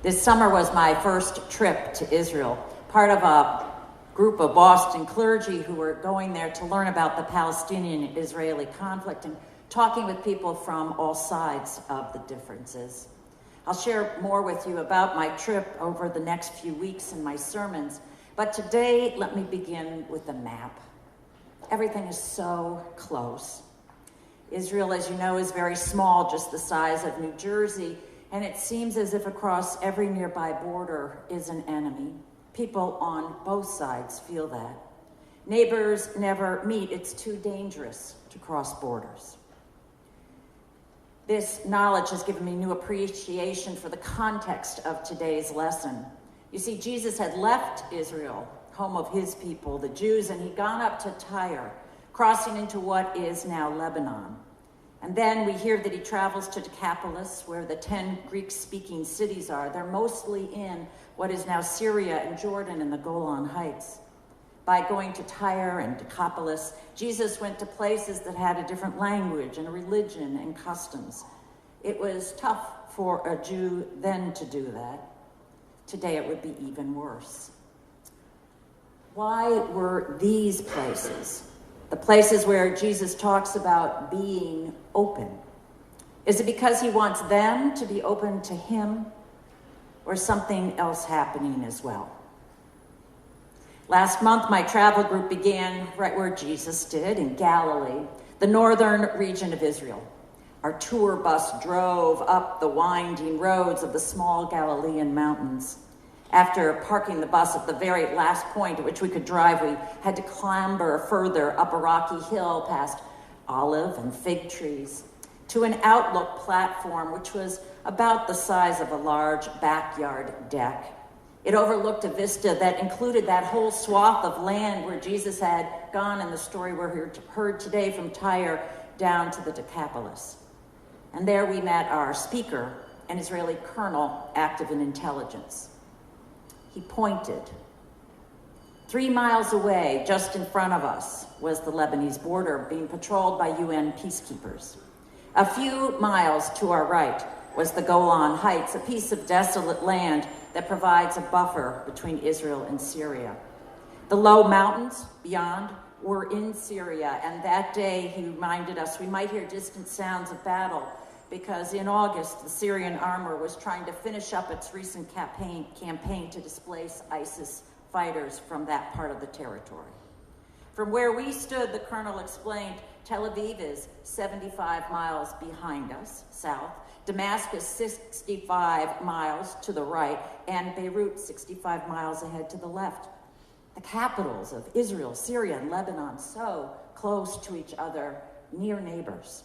This summer was my first trip to Israel, part of a group of Boston clergy who were going there to learn about the Palestinian-Israeli conflict and talking with people from all sides of the differences. I'll share more with you about my trip over the next few weeks in my sermons, but today let me begin with a map. Everything is so close. Israel, as you know, is very small, just the size of New Jersey, and it seems as if across every nearby border is an enemy. People on both sides feel that. Neighbors never meet. It's too dangerous to cross borders. This knowledge has given me new appreciation for the context of today's lesson. You see, Jesus had left Israel, home of his people, the Jews, and he'd gone up to Tyre, crossing into what is now Lebanon. And then we hear that he travels to Decapolis, where the 10 Greek-speaking cities are. They're mostly in what is now Syria and Jordan and the Golan Heights. By going to Tyre and Decapolis, Jesus went to places that had a different language and a religion and customs. It was tough for a Jew then to do that. Today it would be even worse. Why were these places, the places where Jesus talks about being open? Is it because he wants them to be open to him, or something else happening as well? Last month, my travel group began right where Jesus did, in Galilee, the northern region of Israel. Our tour bus drove up the winding roads of the small Galilean mountains. After parking the bus at the very last point at which we could drive, we had to clamber further up a rocky hill past olive and fig trees to an outlook platform which was about the size of a large backyard deck. It overlooked a vista that included that whole swath of land where Jesus had gone in the story we heard today, from Tyre down to the Decapolis. And there we met our speaker, an Israeli colonel active in intelligence. He pointed. 3 miles away, just in front of us, was the Lebanese border being patrolled by UN peacekeepers. A few miles to our right was the Golan Heights, a piece of desolate land that provides a buffer between Israel and Syria. The low mountains beyond were in Syria, and that day he reminded us we might hear distant sounds of battle because in August, the Syrian army was trying to finish up its recent campaign to displace ISIS fighters from that part of the territory. From where we stood, the colonel explained, Tel Aviv is 75 miles behind us, south, Damascus 65 miles to the right, and Beirut 65 miles ahead to the left. The capitals of Israel, Syria, and Lebanon, so close to each other, near neighbors.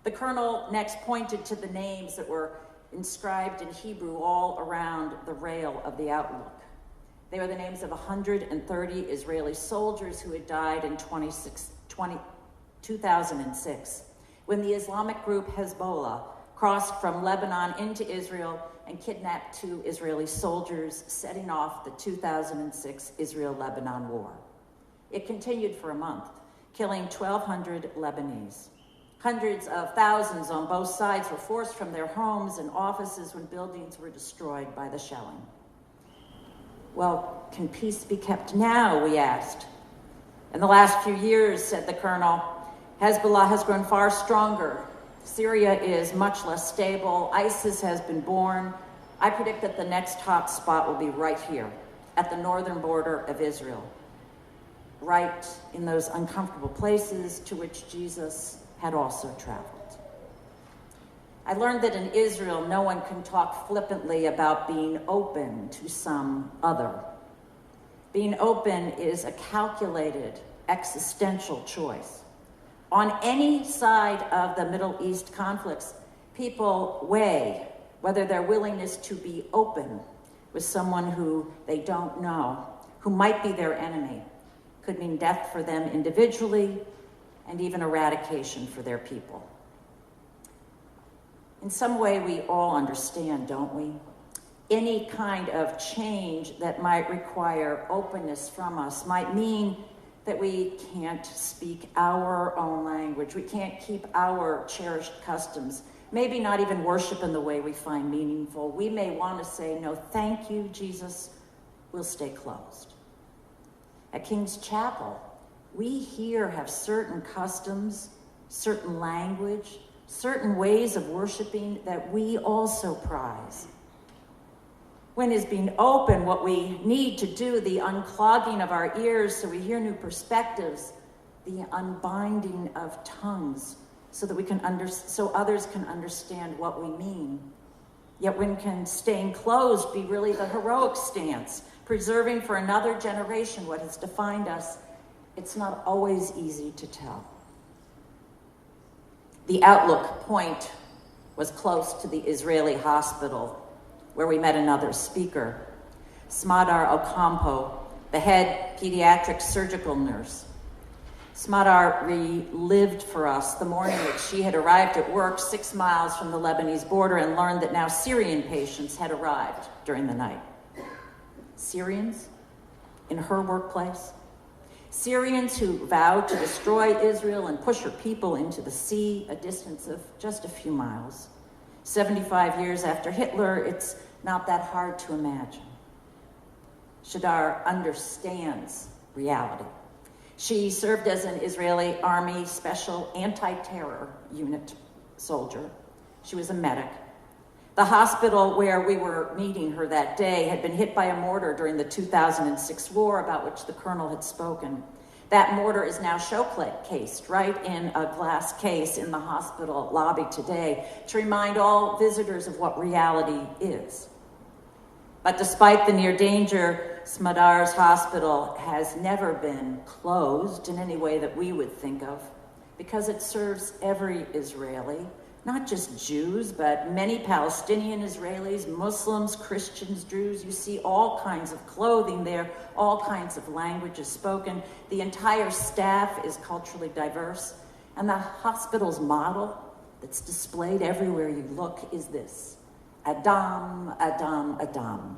The colonel next pointed to the names that were inscribed in Hebrew all around the rail of the outlook. They were the names of 130 Israeli soldiers who had died in 2006, when the Islamic group Hezbollah crossed from Lebanon into Israel and kidnapped 2 Israeli soldiers, setting off the 2006 Israel-Lebanon war. It continued for a month, killing 1,200 Lebanese. Hundreds of thousands on both sides were forced from their homes and offices when buildings were destroyed by the shelling. Well, can peace be kept now, we asked. In the last few years, said the colonel, Hezbollah has grown far stronger. Syria is much less stable. ISIS has been born. I predict that the next hot spot will be right here, at the northern border of Israel, right in those uncomfortable places to which Jesus had also traveled. I learned that in Israel, no one can talk flippantly about being open to some other. Being open is a calculated, existential choice. On any side of the Middle East conflicts, people weigh whether their willingness to be open with someone who they don't know, who might be their enemy, could mean death for them individually and even eradication for their people. In some way, we all understand, don't we? Any kind of change that might require openness from us might mean that we can't speak our own language. We can't keep our cherished customs. maybe not even worship in the way we find meaningful. We may want to say, no, thank you, Jesus, we'll stay closed. At King's Chapel, we here have certain customs, certain language, certain ways of worshiping that we also prize. When is being open, what we need to do, the unclogging of our ears so we hear new perspectives, the unbinding of tongues so that we can so others can understand what we mean. Yet when can staying closed be really the heroic stance, preserving for another generation what has defined us? It's not always easy to tell. The outlook point was close to the Israeli hospital, where we met another speaker, Smadar Ocampo, the head pediatric surgical nurse. Smadar relived for us the morning that she had arrived at work 6 miles from the Lebanese border and learned that now Syrian patients had arrived during the night. Syrians in her workplace? Syrians who vowed to destroy Israel and push her people into the sea, a distance of just a few miles. 75 years after Hitler, it's not that hard to imagine. Shadar understands reality. She served as an Israeli Army Special Anti-Terror Unit soldier. She was a medic. The hospital where we were meeting her that day had been hit by a mortar during the 2006 war, about which the colonel had spoken. That mortar is now showcased right in a glass case in the hospital lobby today to remind all visitors of what reality is. But despite the near danger, Smadar's hospital has never been closed in any way that we would think of, because it serves every Israeli, not just Jews, but many Palestinian Israelis, Muslims, Christians, Druze. You see all kinds of clothing there, all kinds of languages spoken. The entire staff is culturally diverse. And the hospital's model that's displayed everywhere you look is this: Adam, Adam, Adam,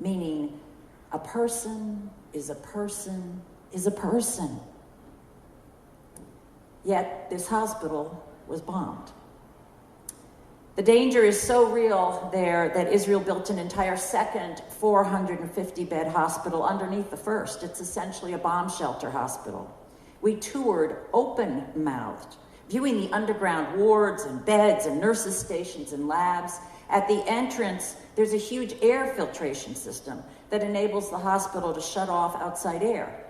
meaning a person is a person is a person. Yet this hospital was bombed. The danger is so real there that Israel built an entire second 450-bed hospital underneath the first. It's essentially a bomb shelter hospital. We toured open-mouthed, viewing the underground wards and beds and nurses' stations and labs. At the entrance, there's a huge air filtration system that enables the hospital to shut off outside air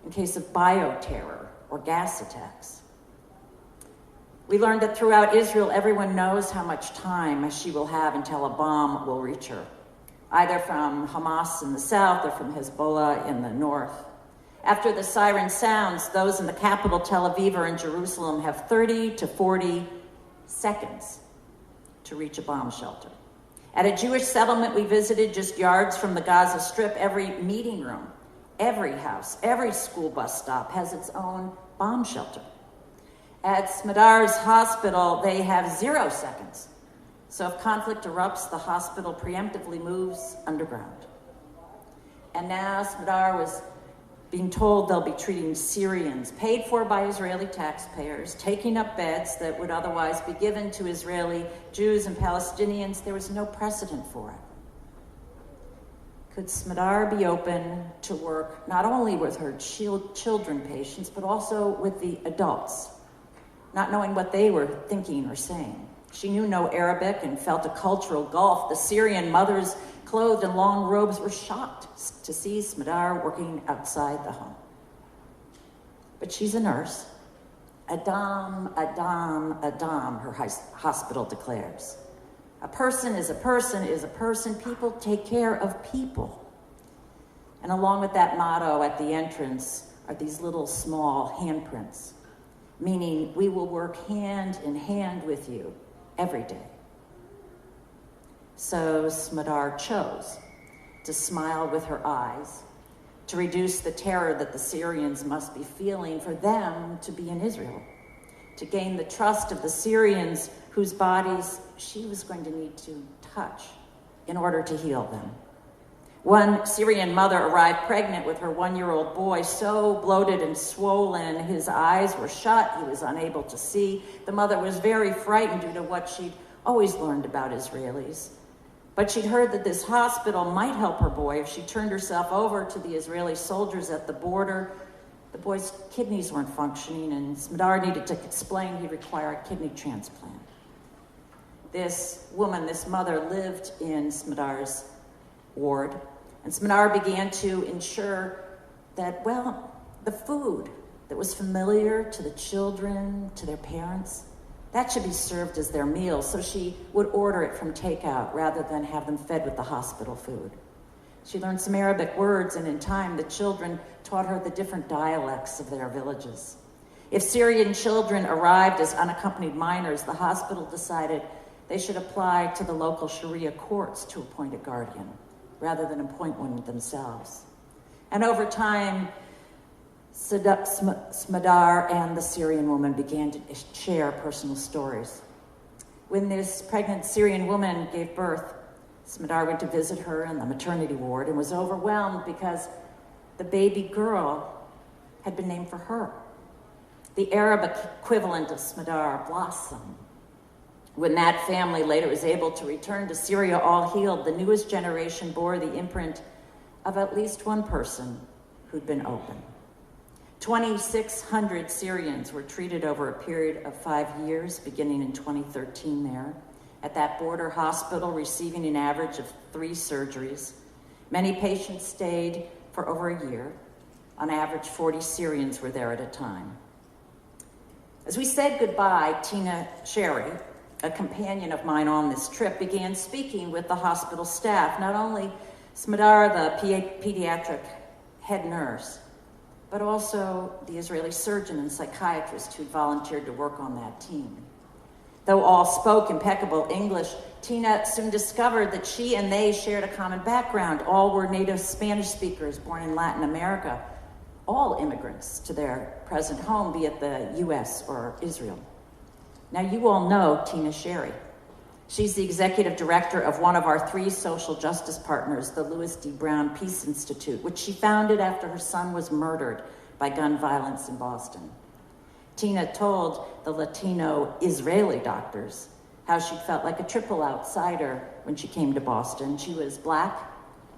in case of bioterror or gas attacks. We learned that throughout Israel, everyone knows how much time she will have until a bomb will reach her, either from Hamas in the south or from Hezbollah in the north. After the siren sounds, those in the capital, Tel Aviv or in Jerusalem, have 30 to 40 seconds to reach a bomb shelter. At a Jewish settlement we visited just yards from the Gaza Strip, every meeting room, every house, every school bus stop has its own bomb shelter. At Smadar's hospital, they have 0 seconds. So if conflict erupts, the hospital preemptively moves underground. And now Smadar was being told they'll be treating Syrians, paid for by Israeli taxpayers, taking up beds that would otherwise be given to Israeli Jews and Palestinians. There was no precedent for it. Could Smadar be open to work not only with her children patients, but also with the adults, not knowing what they were thinking or saying? She knew no Arabic and felt a cultural gulf. The Syrian mothers, clothed in long robes, were shocked to see Smadar working outside the home. But she's a nurse. Adam, Adam, Adam, her hospital declares. A person is a person is a person. People take care of people. And along with that motto at the entrance are these little small handprints, meaning we will work hand in hand with you every day. So Smadar chose to smile with her eyes, to reduce the terror that the Syrians must be feeling for them to be in Israel, to gain the trust of the Syrians whose bodies she was going to need to touch in order to heal them. One Syrian mother arrived pregnant with her 1-year-old boy, so bloated and swollen, his eyes were shut, he was unable to see. The mother was very frightened due to what she'd always learned about Israelis. But she'd heard that this hospital might help her boy if she turned herself over to the Israeli soldiers at the border. The boy's kidneys weren't functioning, and Smedar needed to explain he'd require a kidney transplant. This woman, this mother, lived in Smedar's ward, and Smedar began to ensure that, the food that was familiar to the children, to their parents, that should be served as their meal, so she would order it from takeout rather than have them fed with the hospital food. She learned some Arabic words, and in time, the children taught her the different dialects of their villages. If Syrian children arrived as unaccompanied minors, the hospital decided they should apply to the local Sharia courts to appoint a guardian, rather than appoint one themselves. And over time, Smedar and the Syrian woman began to share personal stories. When this pregnant Syrian woman gave birth, Smedar went to visit her in the maternity ward and was overwhelmed because the baby girl had been named for her. The Arabic equivalent of Smedar, Blossom. When that family later was able to return to Syria all healed, the newest generation bore the imprint of at least one person who'd been open. 2,600 Syrians were treated over a period of 5 years, beginning in 2013 there, at that border hospital, receiving an average of 3 surgeries. Many patients stayed for over a year. On average, 40 Syrians were there at a time. As we said goodbye, Tina Sherry, a companion of mine on this trip, began speaking with the hospital staff, not only Smedar, the pediatric head nurse, but also the Israeli surgeon and psychiatrist who volunteered to work on that team. Though all spoke impeccable English, Tina soon discovered that she and they shared a common background. All were native Spanish speakers born in Latin America, all immigrants to their present home, be it the US or Israel. Now, you all know Tina Sherry. She's the executive director of one of our 3 social justice partners, the Louis D. Brown Peace Institute, which she founded after her son was murdered by gun violence in Boston. Tina told the Latino Israeli doctors how she felt like a triple outsider when she came to Boston. She was Black,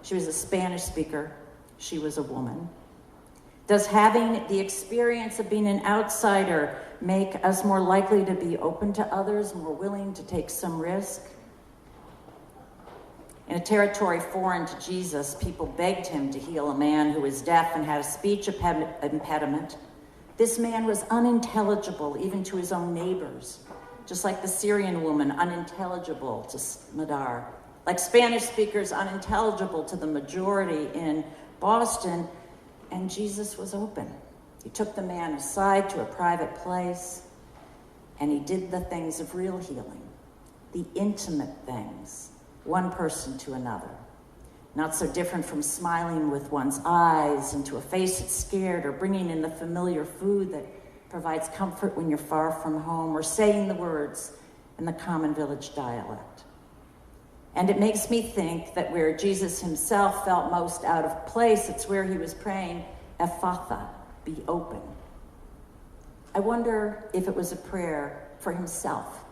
she was a Spanish speaker, she was a woman. Does having the experience of being an outsider make us more likely to be open to others, more willing to take some risk? In a territory foreign to Jesus, people begged him to heal a man who was deaf and had a speech impediment. This man was unintelligible even to his own neighbors, just like the Syrian woman, unintelligible to Smedar. Like Spanish speakers, unintelligible to the majority in Boston, and Jesus was open. He took the man aside to a private place, and he did the things of real healing, the intimate things, one person to another. Not so different from smiling with one's eyes into a face that's scared, or bringing in the familiar food that provides comfort when you're far from home, or saying the words in the common village dialect. And it makes me think that where Jesus himself felt most out of place, it's where he was praying, Ephphatha, be open. I wonder if it was a prayer for himself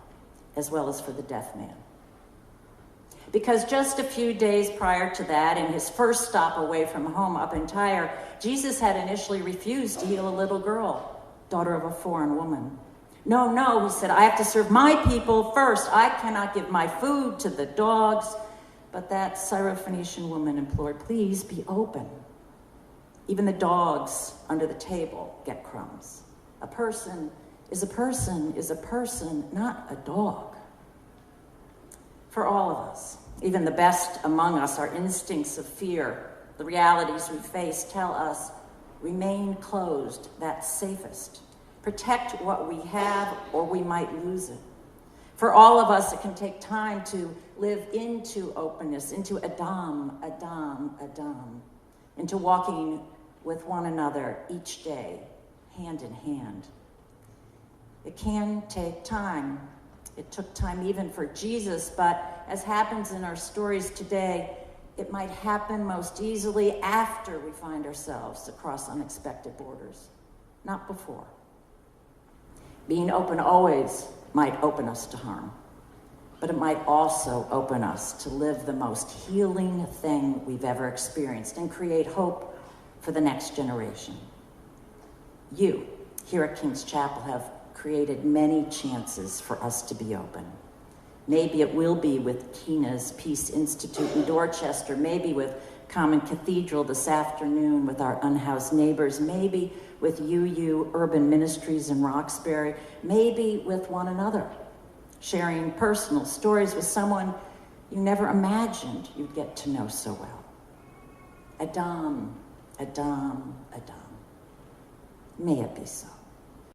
as well as for the deaf man. Because just a few days prior to that, in his first stop away from home up in Tyre, Jesus had initially refused to heal a little girl, daughter of a foreign woman. No, he said, I have to serve my people first. I cannot give my food to the dogs. But that Syrophoenician woman implored, please be open. Even the dogs under the table get crumbs. A person is a person is a person, not a dog. For all of us, even the best among us, our instincts of fear, the realities we face tell us, remain closed, that's safest. Protect what we have, or we might lose it. For all of us, it can take time to live into openness, into Adam, into walking with one another each day, hand in hand. It can take time. It took time even for Jesus, but as happens in our stories today, it might happen most easily after we find ourselves across unexpected borders, not before. Being open always might open us to harm, but it might also open us to live the most healing thing we've ever experienced and create hope for the next generation. You, here at King's Chapel, have created many chances for us to be open. Maybe it will be with Kina's Peace Institute in Dorchester, maybe with Common Cathedral this afternoon with our unhoused neighbors, maybe with UU Urban Ministries in Roxbury, maybe with one another, sharing personal stories with someone you never imagined you'd get to know so well. Adam, Adam, Adam. May it be so.